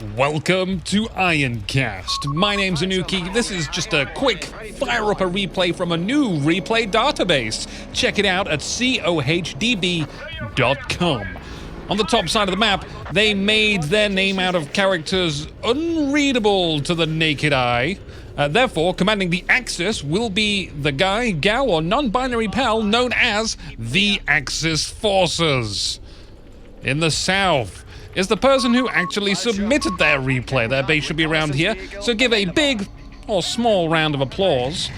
Welcome to Ironcast. My name's Anuki. This is just a quick fire up a replay from a new replay database. Check it out at cohdb.com. On the top side of the map, they made their name out of characters unreadable to the naked eye. Therefore, commanding the Axis will be the guy, gal, or non-binary pal known as the Axis Forces. In the south is the person who actually submitted their replay. Their base should be around here, so give a big or small round of applause.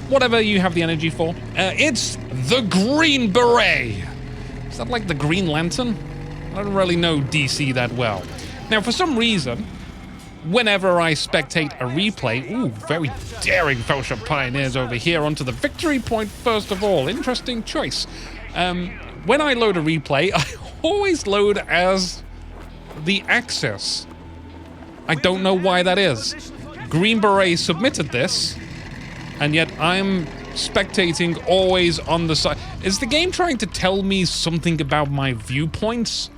Whatever you have the energy for. It's the Green Beret. Is that like the Green Lantern? I don't really know DC that well. Now, for some reason, whenever I spectate a replay, ooh, very daring Fellowship Pioneers over here onto the victory point first of all. Interesting choice. When I load a replay, I always load as the Axis. I don't know why that is. Green Beret submitted this, and yet I'm spectating always on the side. Is the game trying to tell me something about my viewpoints?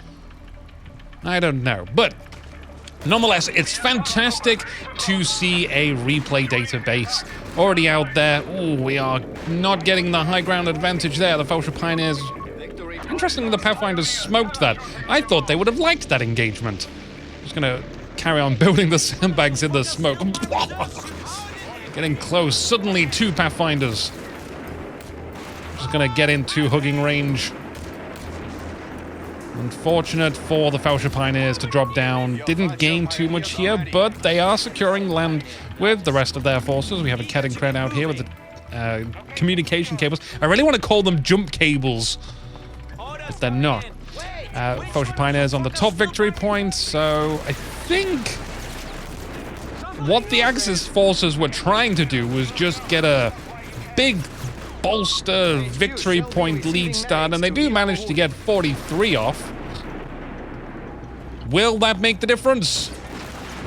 I don't know, but nonetheless, it's fantastic to see a replay database already out there. Ooh, we are not getting the high ground advantage there. The Fellowship Pioneers. Interestingly, the Pathfinders smoked that. I thought they would have liked that engagement. I'm just gonna carry on building the sandbags in the smoke. Getting close. Suddenly, two Pathfinders. Just gonna get into hugging range. Unfortunate for the Fellowship Pioneers to drop down. Didn't gain too much here, but they are securing land with the rest of their forces. We have a Kettingcred out here with the communication cables. I really want to call them jump cables, but they're not. Fellowship Pioneers on the top victory point, so I think what the Axis forces were trying to do was just get a big bolster victory point lead start, and they do manage to get 43 off. Will that make the difference?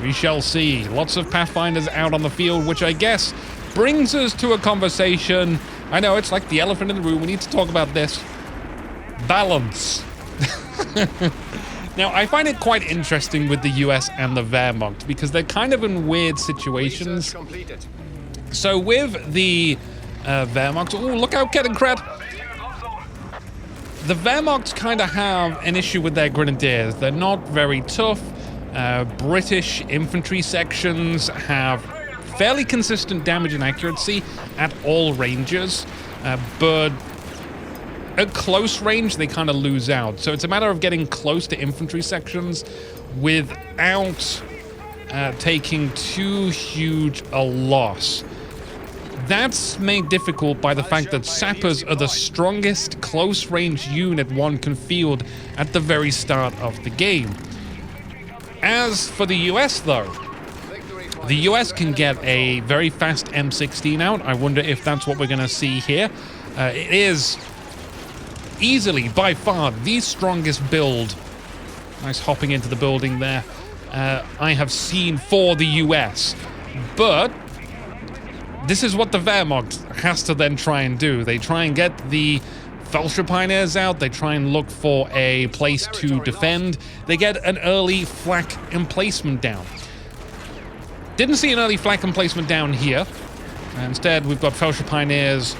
We shall see. Lots of Pathfinders out on the field, which I guess brings us to a conversation. I know, it's like the elephant in the room. We need to talk about this. Balance. Now, I find it quite interesting with the US and the Wehrmacht because they're kind of in weird situations. So with the Wehrmacht, oh, look out, Kettingcred. The Wehrmacht kind of have an issue with their grenadiers. They're not very tough. British infantry sections have fairly consistent damage and accuracy at all ranges, but at close range, they kind of lose out. So it's a matter of getting close to infantry sections without taking too huge a loss. That's made difficult by the fact that sappers are the strongest close-range unit one can field at the very start of the game. As for the US, though, the US can get a very fast M16 out. I wonder if that's what we're going to see here. It is easily, by far, the strongest build. Nice hopping into the building there. I have seen for the US. But this is what the Wehrmacht has to then try and do. They try and get the Fellowship Pioneers out. They try and look for a place to defend. They get an early flak emplacement down. Didn't see an early flak emplacement down here. Instead, we've got Fellowship Pioneers.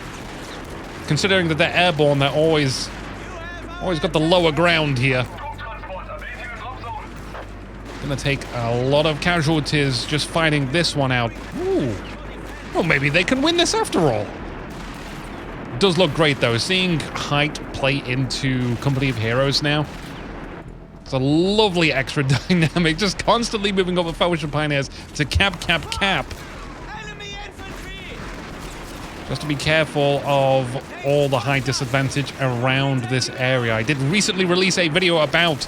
Considering that they're airborne, they're always got the lower ground here. Gonna take a lot of casualties just fighting this one out. Ooh. Well, maybe they can win this after all. Does look great, though. Seeing height play into Company of Heroes now. It's a lovely extra dynamic. Just constantly moving over Fellowship Pioneers to cap. Just to be careful of all the high disadvantage around this area. I did recently release a video about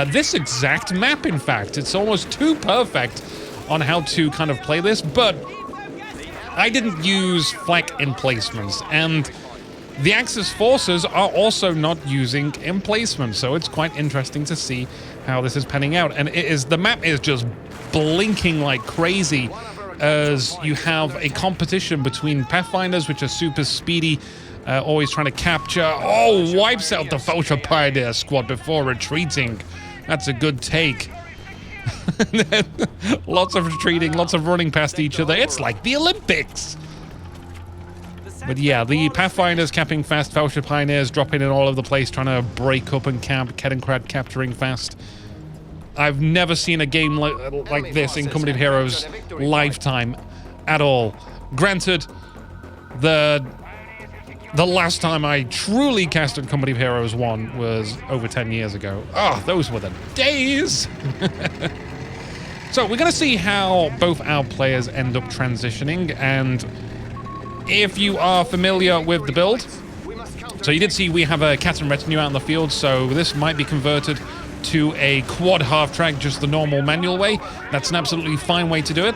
this exact map, in fact. It's almost too perfect on how to kind of play this, but I didn't use flak emplacements, and the Axis forces are also not using emplacements, so it's quite interesting to see how this is panning out. And the map is just blinking like crazy, as you have a competition between Pathfinders, which are super speedy, always trying to capture. Oh, wipes out the Fellowship Pioneer squad before retreating. That's a good take. Lots of retreating, lots of running past each other. It's like the Olympics. But yeah, the Pathfinders capping fast, Fellowship Pioneers dropping in all over the place, trying to break up and camp, Kettenkrad capturing fast. I've never seen a game like this in Company of Heroes lifetime at all. Granted, the last time I truly casted Company of Heroes 1 was over 10 years ago. Oh, those were the days! So we're going to see how both our players end up transitioning, and if you are familiar with the build, so you did see we have a Captain Retinue out in the field, so this might be converted to a quad half-track, just the normal manual way. That's an absolutely fine way to do it.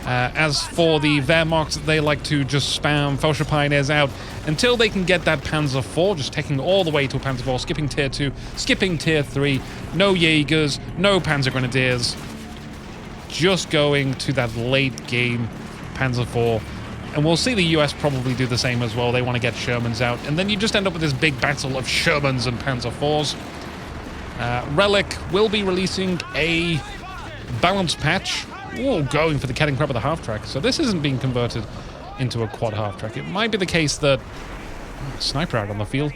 As for the Wehrmacht, they like to just spam Fellowship Pioneers out until they can get that Panzer IV, just taking all the way to a Panzer IV, skipping Tier 2, skipping Tier 3, no Jaegers, no Panzer Grenadiers, just going to that late game Panzer IV. And we'll see the US probably do the same as well. They want to get Shermans out, and then you just end up with this big battle of Shermans and Panzer IVs. Relic will be releasing a balance patch. Ooh, going for the Kettenkrad with a half-track. So this isn't being converted into a quad half-track. It might be the case that... Sniper out on the field.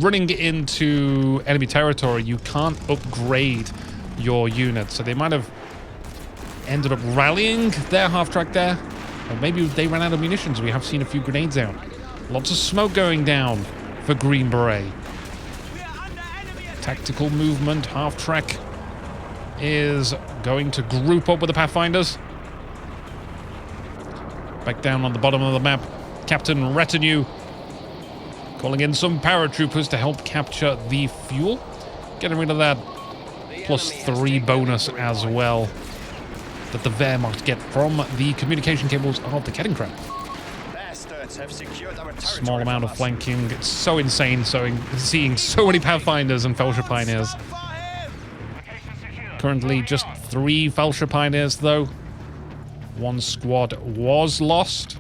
Running into enemy territory, you can't upgrade your unit. So they might have ended up rallying their half-track there. Or maybe they ran out of munitions. We have seen a few grenades out. Lots of smoke going down for Green Beret. Tactical movement, half-track is going to group up with the Pathfinders. Back down on the bottom of the map, Captain Retinue calling in some paratroopers to help capture the fuel. Getting rid of that +3 bonus as well that the Wehrmacht get from the communication cables of the Kettenkrad. Small amount of flanking. It's so insane seeing so many Pathfinders and Fellowship Pioneers. Currently just 3 Fellowship Pioneers though. 1 squad was lost.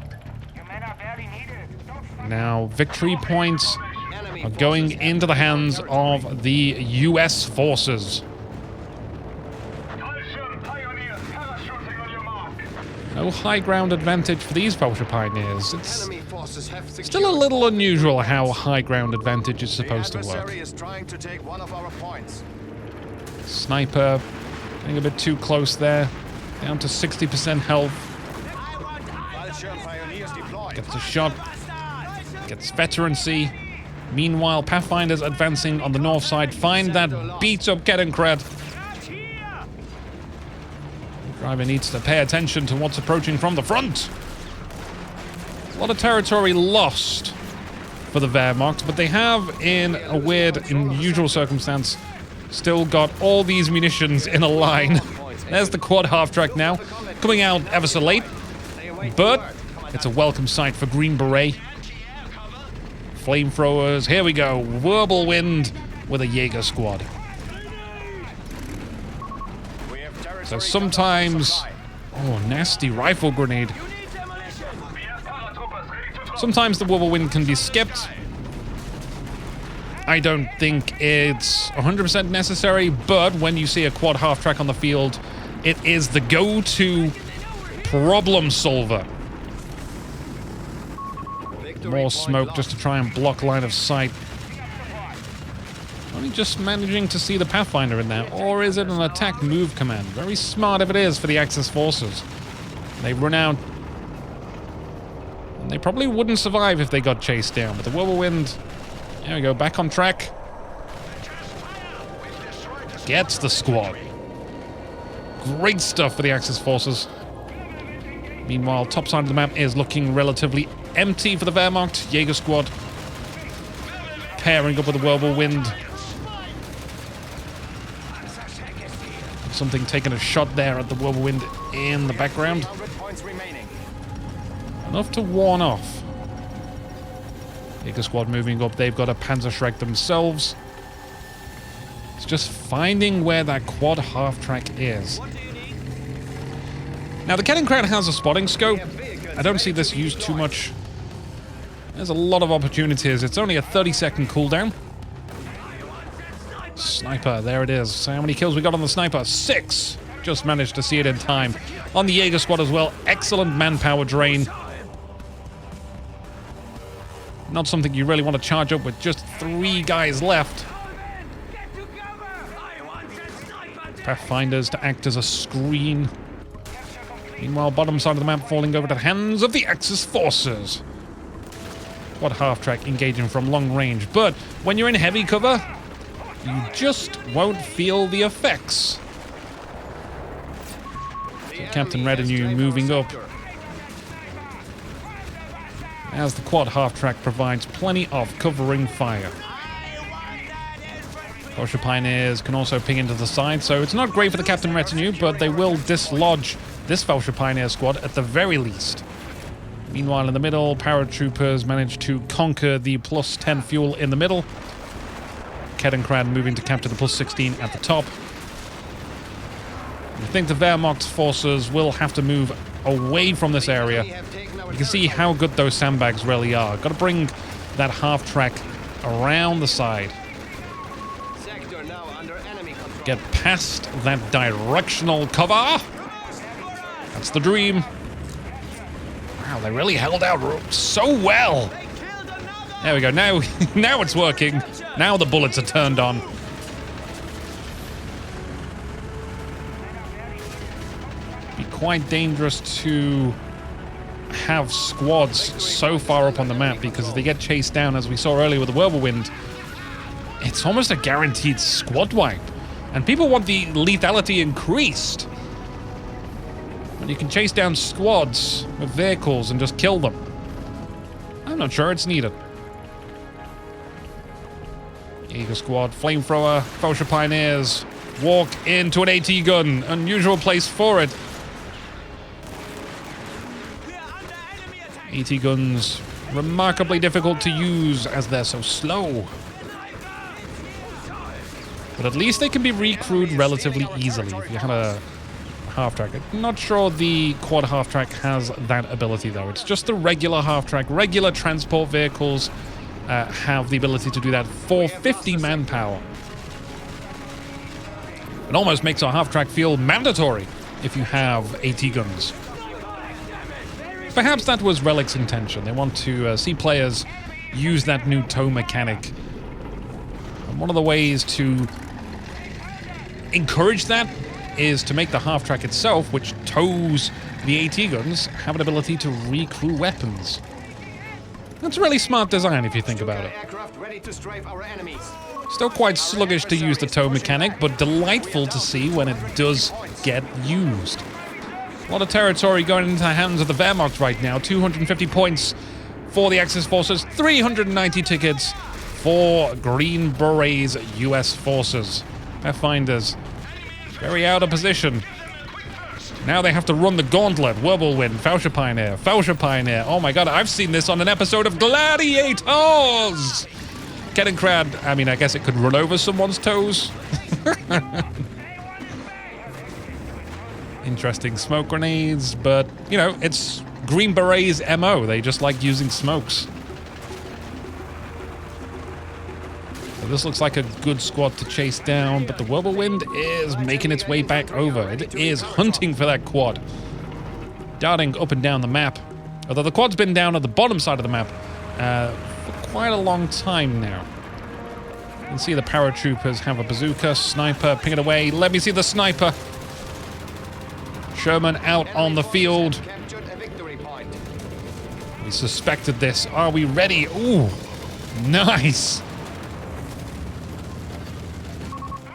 Now victory points are going into the hands of the US forces. No high ground advantage for these Fellowship Pioneers. It's still a little unusual how high ground advantage is supposed to work. Sniper getting a bit too close there. Down to 60% health. Gets a shot. Gets veterancy. Meanwhile, Pathfinders advancing on the north side. Find that beats up Kettenkrad. Driver needs to pay attention to what's approaching from the front. A lot of territory lost for the Wehrmacht, but they have, in a weird, unusual circumstance, still got all these munitions in a line. There's the quad half-track now, coming out ever so late, but it's a welcome sight for Green Beret. Flamethrowers, here we go, Whirlwind with a Jaeger squad. So sometimes... Oh, nasty rifle grenade. Sometimes the Whirlwind can be skipped. I don't think it's 100% necessary, but when you see a quad half-track on the field, it is the go-to problem solver. More smoke just to try and block line of sight. Only just managing to see the Pathfinder in there, or is it an attack move command? Very smart if it is for the Axis forces. They run out. And they probably wouldn't survive if they got chased down, but the Whirlwind, there we go, back on track. Gets the squad. Great stuff for the Axis forces. Meanwhile, top side of the map is looking relatively empty for the Wehrmacht. Jaeger squad pairing up with the Whirlwind. Something taking a shot there at the Whirlwind in the background. Enough to warn off. Jaeger squad moving up. They've got a Panzerschreck themselves. It's just finding where that quad half-track is. Now, the Kettenkrad has a spotting scope. I don't see this used too much. There's a lot of opportunities. It's only a 30-second cooldown. Sniper, there it is. So how many kills we got on the sniper? 6. Just managed to see it in time. On the Jaeger squad as well. Excellent manpower drain. Not something you really want to charge up with just 3 guys left. Pathfinders to act as a screen. Meanwhile, bottom side of the map falling over to the hands of the Axis forces. Quad half-track engaging from long range. But when you're in heavy cover, you just won't feel the effects. So Captain Retinue moving up. As the quad half-track provides plenty of covering fire. Vulture Pioneers can also ping into the side, so it's not great for the Captain Retinue, but they will dislodge this Vulture Pioneer squad at the very least. Meanwhile, in the middle, paratroopers manage to conquer the plus 10 fuel in the middle. Kettenkrad moving to capture the plus 16 at the top. I think the Wehrmacht forces will have to move away from this area. You can see how good those sandbags really are. Got to bring that half-track around the side. Get past that directional cover. That's the dream. Wow, they really held out so well. There we go. Now it's working. Now the bullets are turned on. Be quite dangerous to have squads so far up on the map, because if they get chased down, as we saw earlier with the Whirlwind, it's almost a guaranteed squad wipe. And people want the lethality increased. When you can chase down squads with vehicles and just kill them. I'm not sure it's needed. Jaeger squad, flamethrower, Vulture Pioneers walk into an AT gun. Unusual place for it. AT guns, remarkably difficult to use as they're so slow. But at least they can be recrewed relatively easily if you have a half-track. I'm not sure the quad half-track has that ability, though. It's just the regular half-track. Regular transport vehicles have the ability to do that for 50 manpower. It almost makes our half-track feel mandatory if you have AT guns. Perhaps that was Relic's intention. They want to see players use that new tow mechanic. And one of the ways to encourage that is to make the half-track itself, which tows the AT guns, have an ability to recrew weapons. That's a really smart design if you think about it. Still quite sluggish to use the tow mechanic, but delightful to see when it does get used. A lot of territory going into the hands of the Wehrmacht right now. 250 points for the Axis forces, 390 tickets for Green Berets US forces. Pathfinders, very out of position. Now they have to run the gauntlet. Whirlwind, Vulture Pioneer, Vulture Pioneer. Oh my god, I've seen this on an episode of Gladiators! Kettenkrad, I mean, I guess it could run over someone's toes. Interesting smoke grenades, but, you know, it's Green Berets' MO. They just like using smokes. So this looks like a good squad to chase down, but the Whirlwind is making its way back over. It is hunting for that quad. Darting up and down the map. Although the quad's been down at the bottom side of the map for quite a long time now. You can see the paratroopers have a bazooka, sniper, ping it away. Let me see the sniper. Sherman out on the field. We suspected this. Are we ready? Ooh, nice.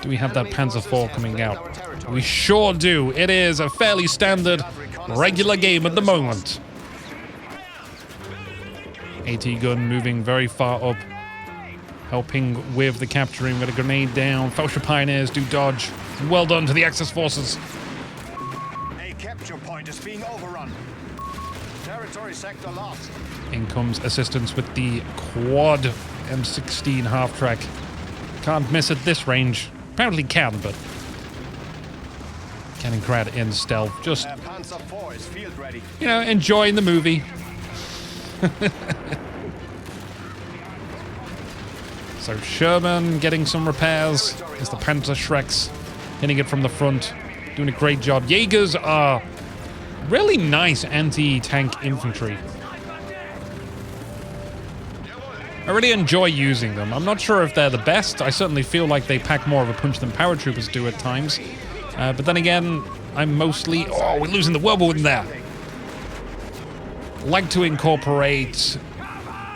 Do we have that Panzer IV coming out? We sure do. It is a fairly standard, regular game at the moment. AT gun moving very far up, helping with the capturing. With a grenade down. Vulture Pioneers do dodge. Well done to the Axis forces. A capture point is being overrun. Territory sector lost. In comes assistance with the quad M16 half-track. Can't miss at this range. Apparently can, but Kettenkrad in stealth. Just, Panzer IV is field ready. you know, enjoying the movie. So Sherman getting some repairs. As the Panther Shreks hitting it from the front. Doing a great job. Jaegers are really nice anti-tank infantry. I really enjoy using them. I'm not sure if they're the best. I certainly feel like they pack more of a punch than paratroopers do at times. But then again, I'm mostly... Oh, we're losing the whirlwind there. Like to incorporate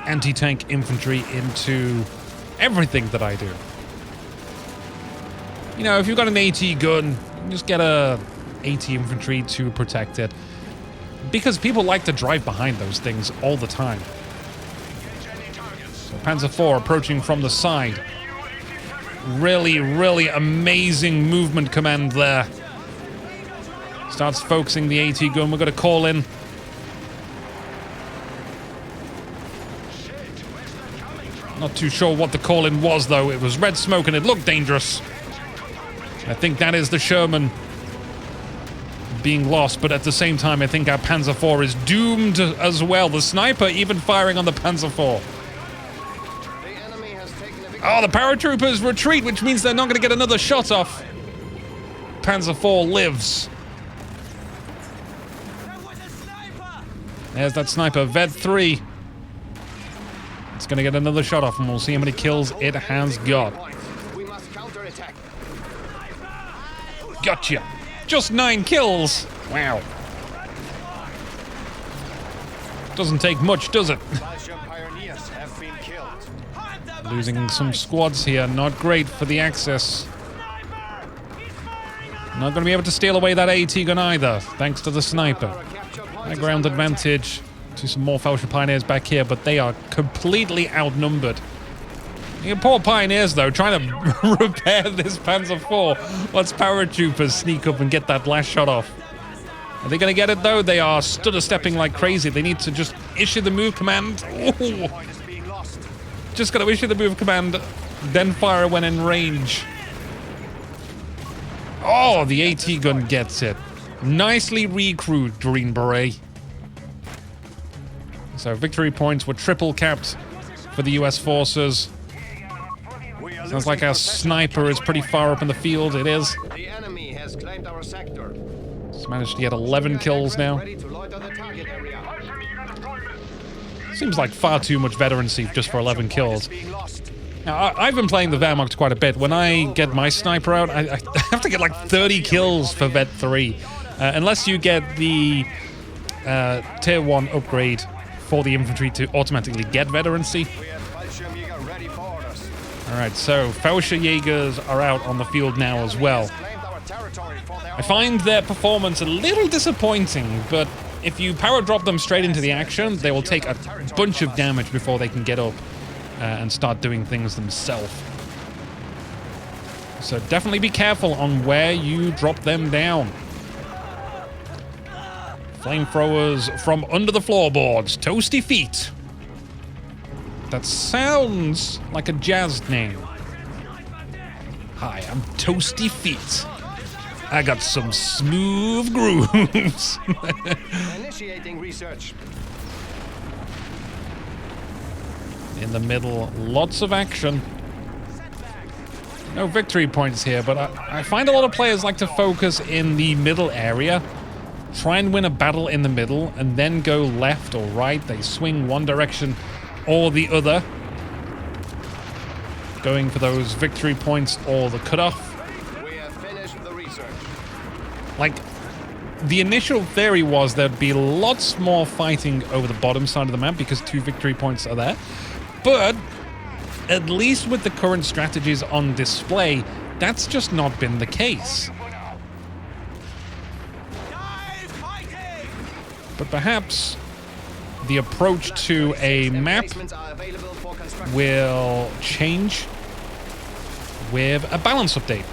anti-tank infantry into everything that I do. You know, if you've got an AT gun, just get a AT infantry to protect it. Because people like to drive behind those things all the time. So Panzer IV approaching from the side. Really, really amazing movement command there. Starts focusing the AT gun. We're going to call in. Not too sure what the call-in was, though. It was red smoke and it looked dangerous. I think that is the Sherman being lost, but at the same time, I think our Panzer IV is doomed as well. The sniper even firing on the Panzer IV. Oh, the paratroopers retreat, which means they're not going to get another shot off. Panzer IV lives. There's that sniper, Ved 3. It's going to get another shot off, and we'll see how many kills it has got. Gotcha. Just 9 kills. Wow. Doesn't take much, does it? Losing some squads here. Not great for the Axis. Not going to be able to steal away that AT gun either, thanks to the sniper. High ground advantage to some more Fellowship Pioneers back here, but they are completely outnumbered. You poor Pioneers, though, trying to repair this Panzer IV. Let's paratroopers sneak up and get that last shot off. Are they going to get it, though? They are stutter-stepping like crazy. They need to just issue the move command. Ooh. Just got to issue the move command, then fire when in range. Oh, the AT gun gets it. Nicely recruited, Green Beret. So victory points were triple capped for the US forces. Sounds like our sniper is pretty far up in the field. It is. The enemy has claimed our sector. He's managed to get 11 kills now. Seems like far too much veterancy just for 11 kills. Now, I've been playing the Wehrmacht quite a bit. When I get my sniper out, I have to get like 30 kills for Vet 3. Unless you get the Tier 1 upgrade for the infantry to automatically get veterancy. Alright, so Fallschirmjägers are out on the field now as well. I find their performance a little disappointing, but if you power drop them straight into the action, they will take a bunch of damage before they can get up and start doing things themselves. So definitely be careful on where you drop them down. Flamethrowers from under the floorboards. Toasty Feet. That sounds like a jazz name. Hi, I'm Toasty Feet. I got some smooth grooves. Initiating research. In the middle, lots of action. No victory points here, but I find a lot of players like to focus in the middle area. Try and win a battle in the middle, and then go left or right. They swing one direction or the other. Going for those victory points or the cutoff. We have finished the research. Like, the initial theory was there'd be lots more fighting over the bottom side of the map because 2 victory points are there. But, at least with the current strategies on display, that's just not been the case. But perhaps the approach to a map will change with a balance update.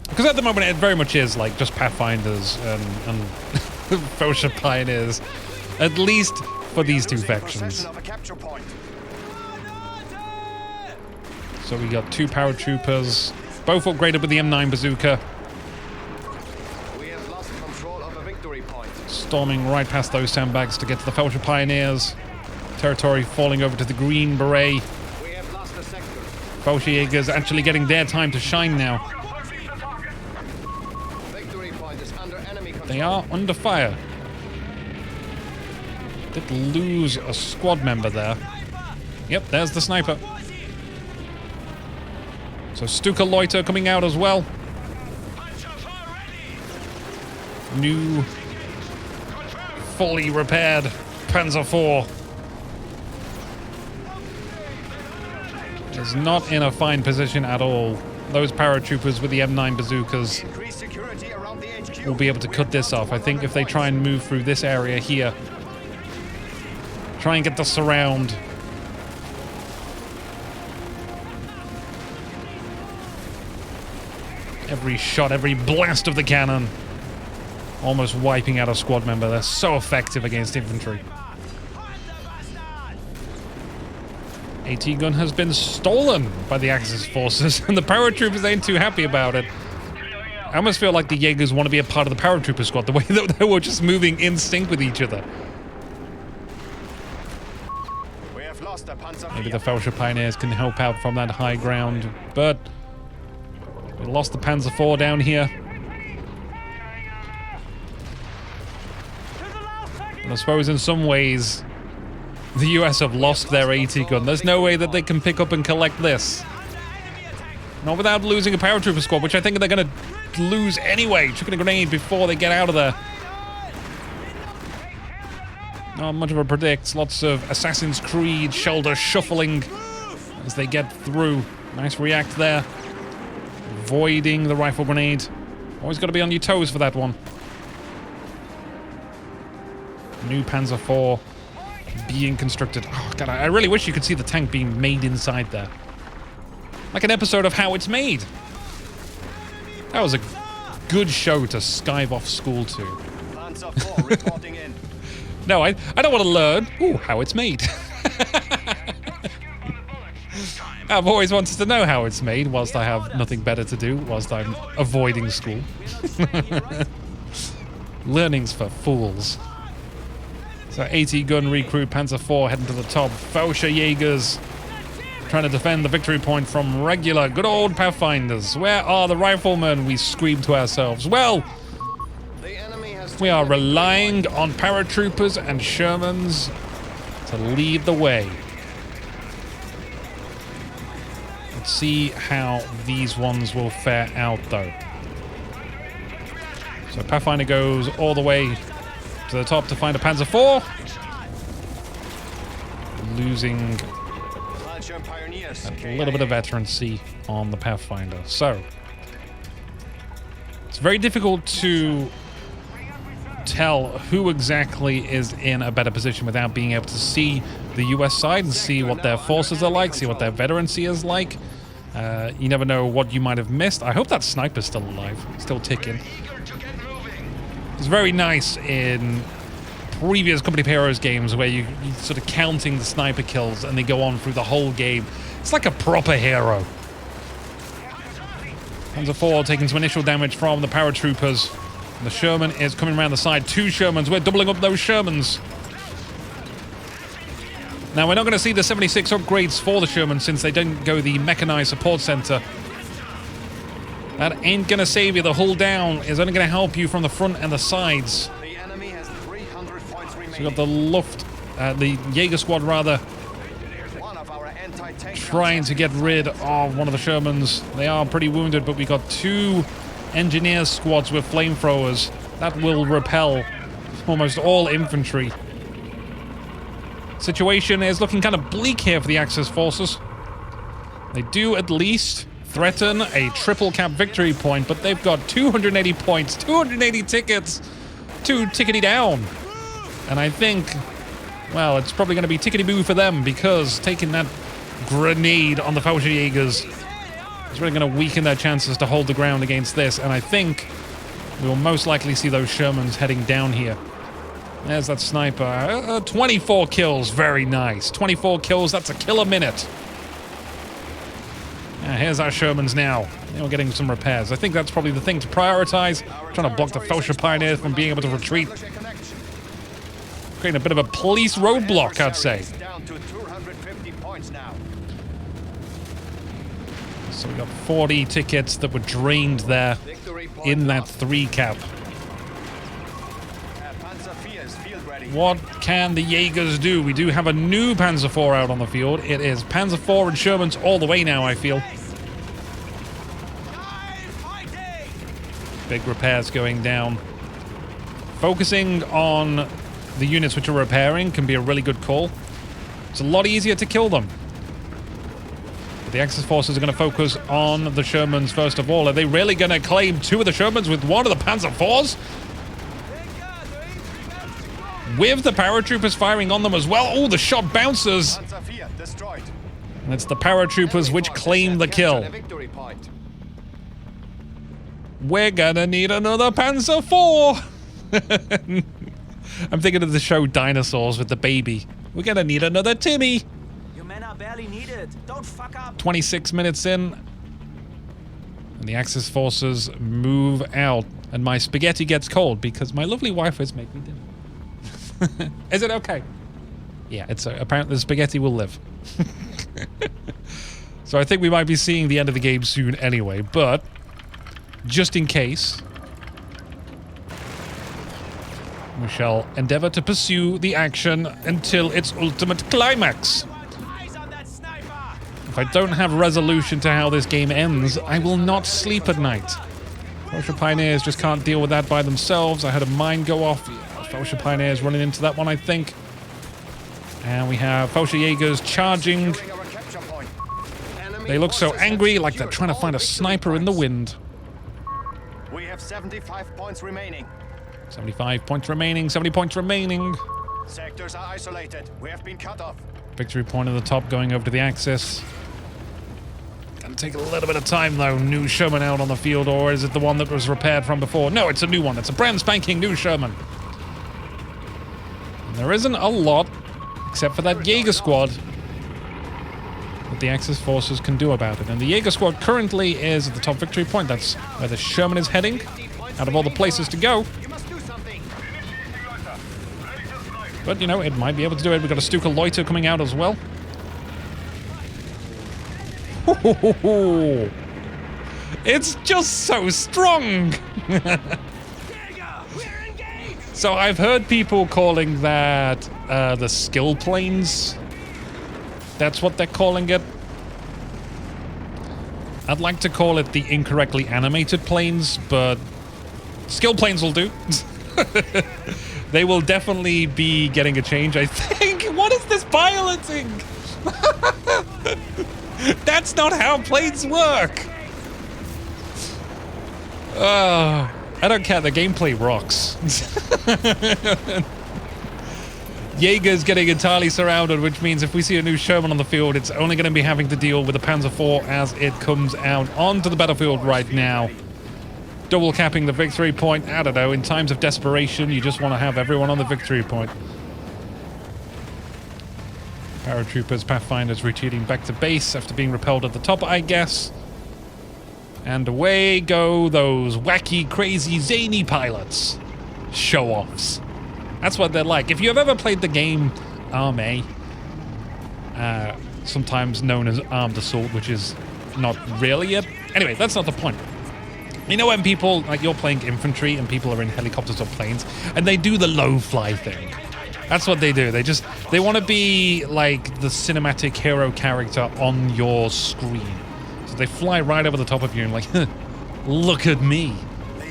Because at the moment it very much is like just Pathfinders and Fellowship Pioneers, at least for these two factions. So we got 2 paratroopers, both upgraded with the M9 bazooka. Storming right past those sandbags to get to the Fellowship Pioneers. Territory falling over to the Green Beret. We have lost Bolsheviks actually getting their time to shine now. Victory point is under enemy control. They are under fire. Did lose a squad member there. Yep, there's the sniper. So Stuka Loiter coming out as well. New, fully repaired Panzer IV. Is not in a fine position at all. Those paratroopers with the M9 bazookas Increase security around the HQ. will be able to cut this off. I think if they try and move through this area here, try and get the surround. Every shot, every blast of the cannon, almost wiping out a squad member. They're so effective against infantry. AT gun has been stolen by the Axis forces, and the paratroopers ain't too happy about it. I almost feel like the Jaegers want to be a part of the paratrooper squad, the way that they were just moving in sync with each other. We have lost the Panzer Maybe the IV. Felsher Pioneers can help out from that high ground, but we lost the Panzer IV down here. And I suppose in some ways, the US have lost their AT gun. There's no way that they can pick up and collect this. Not without losing a paratrooper squad, which I think they're going to lose anyway. Chucking a grenade before they get out of there. Not much of a predict. Lots of Assassin's Creed shoulder shuffling as they get through. Nice react there. Avoiding the rifle grenade. Always got to be on your toes for that one. New Panzer IV being constructed. Oh, God, I really wish you could see the tank being made inside there. Like an episode of How It's Made. That was a good show to skive off school to. Panzer IV reporting in. No, I don't want to learn how it's made. I've always wanted to know how it's made whilst I have nothing better to do, whilst I'm avoiding school. Learning's for fools. So AT gun recruit Panzer IV heading to the top. Felsher Jaegers trying to defend the victory point from regular good old Pathfinders. Where are the riflemen? We scream to ourselves. Well, The enemy has we are relying on paratroopers and Shermans to lead the way. Let's see how these ones will fare out though. So Pathfinder goes all the way to the top to find a Panzer IV. Losing pioneers. a little bit of veterancy on the Pathfinder. So it's very difficult to tell who exactly is in a better position without being able to see the US side and see what their forces are like, see what their veterancy is like. You never know what you might have missed. I hope that sniper's still alive, still ticking. It's very nice in previous Company of Heroes games where you're sort of counting the sniper kills and they go on through the whole game. It's like a proper hero. Panzer IV taking some initial damage from the paratroopers. And the Sherman is coming around the side. 2 Shermans. We're doubling up those Shermans. Now, we're not going to see the 76 upgrades for the Sherman since they didn't go the mechanized support center. That ain't going to save you. The hull down is only going to help you from the front and the sides. The enemy has 300 points remaining. So you got the Luft, the Jaeger squad rather, One of our anti-tank trying to get rid of one of the Shermans. They are pretty wounded, but we got 2 engineer squads with flamethrowers. That will repel almost all infantry. Situation is looking kind of bleak here for the Axis forces. They do at least threaten a triple cap victory point, but they've got 280 points, 280 tickets to tickety down. And I think, well, it's probably going to be tickety-boo for them because taking that grenade on the Felsher Jaegers is really going to weaken their chances to hold the ground against this. And I think we will most likely see those Shermans heading down here. There's that sniper. 24 kills, very nice. 24 kills, that's a kill a minute. Here's our Shermans now. We're getting some repairs. I think that's probably the thing to prioritize. Trying to block the Felsher Pioneers from being able to retreat. Creating a bit of a police roadblock, I'd say. Down to 250 points now. So we got 40 tickets that were drained there in that 3 cap. What can the Jaegers do? We do have a new Panzer IV out on the field. It is Panzer IV and Shermans all the way now, I feel. Big repairs going down. Focusing on the units which are repairing can be a really good call. It's a lot easier to kill them. But the Axis forces are going to focus on the Shermans first of all. Are they really going to claim 2 of the Shermans with 1 of the Panzer IVs? With the paratroopers firing on them as well. Oh, the shot bounces. And it's the paratroopers which claim the kill. We're gonna need another Panzer IV. I'm thinking of the show Dinosaurs with the baby. We're gonna need another Timmy. Your men are barely needed. Don't fuck up. 26 minutes in. And the Axis forces move out. And my spaghetti gets cold because my lovely wife has made me dinner. Is it okay? Yeah, it's apparently the spaghetti will live. So I think we might be seeing the end of the game soon anyway, but just in case, we shall endeavor to pursue the action until its ultimate climax. If I don't have resolution to how this game ends, I will not sleep at night. Fellowship Pioneers just can't deal with that by themselves. I had a mine go off. Fellowship Pioneers running into that one, I think. And we have Fellowship Jaegers charging. They look so angry, like they're trying to find a sniper in the wind. We have 75 points remaining. 75 points remaining, 70 points remaining. Sectors are isolated. We have been cut off. Victory point at the top going over to the Axis. Gonna take a little bit of time though. New Sherman out on the field, or is it the one that was repaired from before? No, it's a new one. It's a brand spanking new Sherman. There isn't a lot, except for that Jaeger squad, that the Axis forces can do about it. And the Jaeger squad currently is at the top victory point. That's where the Sherman is heading, out of all the places to go. But, you know, it might be able to do it. We've got a Stuka Loiter coming out as well. It's just so strong! So I've heard people calling that the skill planes. That's what they're calling it. I'd like to call it the incorrectly animated planes, but skill planes will do. They will definitely be getting a change, I think. What is this piloting? That's not how planes work. I don't care, the gameplay rocks. Jaeger's getting entirely surrounded, which means if we see a new Sherman on the field, it's only going to be having to deal with the Panzer IV as it comes out onto the battlefield right now. Double capping the victory point. I don't know, in times of desperation, you just want to have everyone on the victory point. Paratroopers, Pathfinders retreating back to base after being repelled at the top, I guess. And away go those wacky, crazy, zany pilots. Show-offs. That's what they're like. If you've ever played the game Army, sometimes known as Armed Assault, which is not really it. Anyway, that's not the point. You know when people, like you're playing infantry and people are in helicopters or planes, and they do the low-fly thing. That's what they do. They want to be like the cinematic hero character on your screen. So they fly right over the top of you and like, look at me.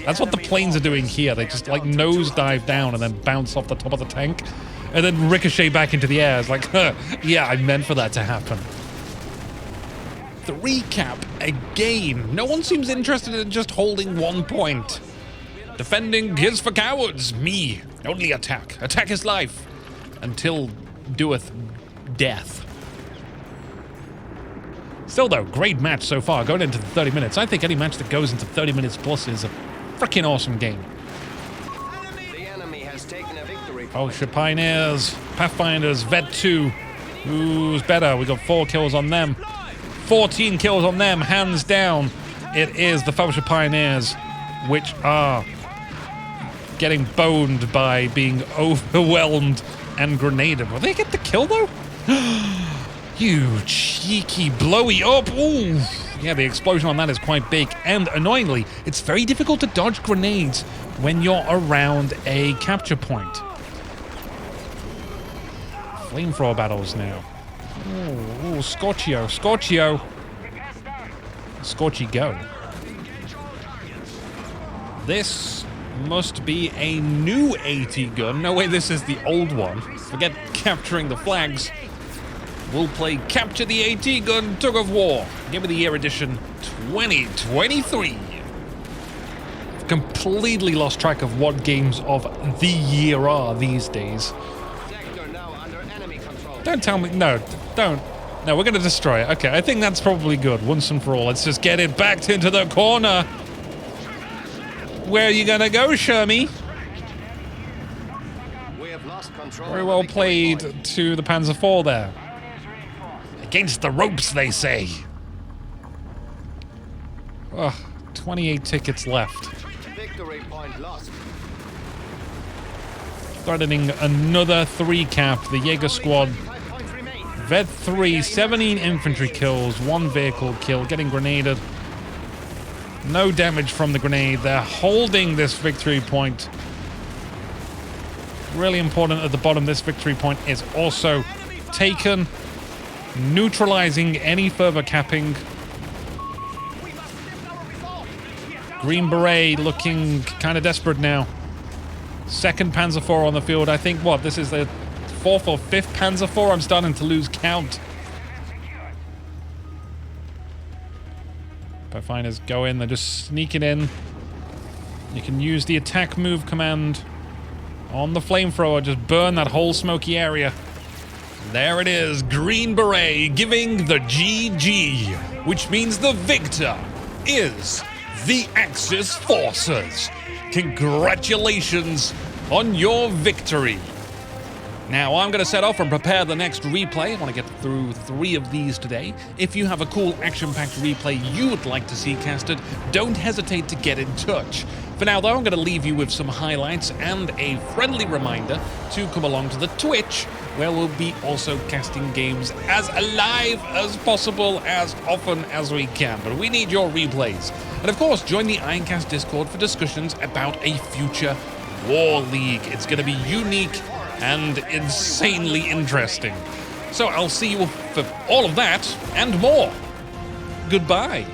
That's what the planes are doing here. They just like nosedive down and then bounce off the top of the tank and then ricochet back into the air. It's like, yeah, I meant for that to happen. The recap again. No one seems interested in just holding 1 point. Defending is for cowards. Me. Only attack. Attack is life. Until doeth death. Still though, great match so far, going into the 30 minutes. I think any match that goes into 30 minutes plus is a freaking awesome game. The enemy has taken a victory. Fellowship Pioneers, Pathfinders, Vet 2. Who's better? We got 4 kills on them. 14 kills on them, hands down. It is the Fellowship Pioneers, which are getting boned by being overwhelmed and grenaded. Will they get the kill though? You cheeky blowy up. Ooh, Yeah, the explosion on that is quite big. And annoyingly, it's very difficult to dodge grenades when you're around a capture point. Flamethrower battles now. Ooh, Scorchio. Scorchio. Scorchy go. This must be a new AT gun. No way this is the old one. Forget capturing the flags. We'll play Capture the AT Gun Tug of War. Game of the Year edition 2023. Completely lost track of what games of the year are these days. Sector now under enemy control. Don't tell me. No, don't. No, we're going to destroy it. Okay, I think that's probably good. Once and for all. Let's just get it backed into the corner. Where are you going to go, Shermie? We have lost control. Very well played to the Panzer IV there. Against the ropes, they say. Ugh, 28 tickets left. Victory point lost. Threatening another 3 cap, the Jaeger squad. 5 points remain. Ved 3, 17 infantry kills, 1 vehicle kill, getting grenaded. No damage from the grenade. They're holding this victory point. Really important at the bottom, this victory point is also taken. Neutralizing any further capping. Green Beret looking kind of desperate now. 2nd Panzer IV on the field. I think, what, this is the 4th or 5th Panzer IV? I'm starting to lose count. Pathfinders go in. They're just sneaking in. You can use the attack move command on the flamethrower. Just burn that whole smoky area. There it is, Green Beret giving the GG, which means the victor is the Axis forces. Congratulations on your victory. Now I'm going to set off and prepare the next replay. I want to get through 3 of these today. If you have a cool action-packed replay you would like to see casted, don't hesitate to get in touch. For now, though, I'm going to leave you with some highlights and a friendly reminder to come along to the Twitch, where we'll be also casting games as live as possible, as often as we can. But we need your replays. And of course, join the Ironcast Discord for discussions about a future War League. It's going to be unique and insanely interesting. So I'll see you for all of that and more. Goodbye.